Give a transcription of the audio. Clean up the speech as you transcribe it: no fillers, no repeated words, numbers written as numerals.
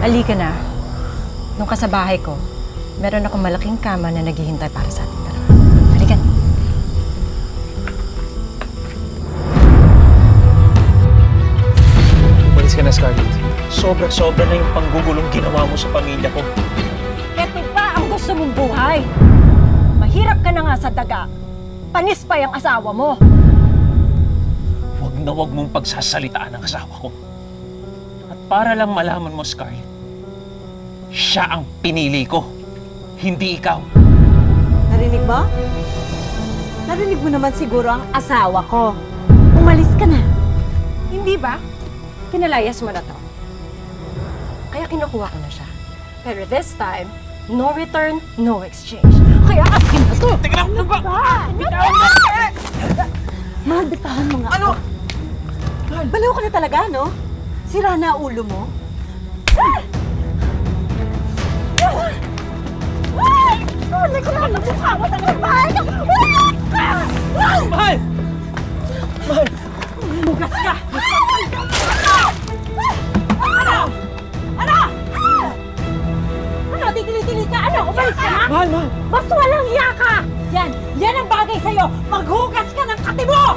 Halika na. Nung ka sa bahay ko, meron akong malaking kama na naghihintay para sa ating dalawa. Halika na. Umalis ka na, Scarlett. Sobra-sobra na yung panggugulong ginawa mo sa pamilya ko. Ito pa ang gusto mong buhay. Mahirap ka na nga sa daga. Panis pa yung asawa mo. Huwag na huwag mong pagsasalitaan ang asawa ko. At para lang malaman mo, Scarlett, siya ang pinili ko, hindi ikaw. Narinig mo? Narinig mo naman siguro ang asawa ko. Umalis ka na. Hindi ba? Kinalayas mo na to. Kaya kinukuha ko na siya. Pero this time, no return, no exchange. Kaya akin na to! Teka lang! Ano ba? Bitawan mo! Mahal, bitawan mo nga. Ano? Mahal, baliw ka na talaga, no? Sira na ulo mo. Hindi ko lang mukha mo talaga, mahal! Mahal! Mahal! Mugas ka! Ano? Titili-tili ka? Ano? Umalis ka na? Mahal! Mahal! Basta walang hiya ka! Yan ang bagay sa'yo! Maghugas ka ng kati mo!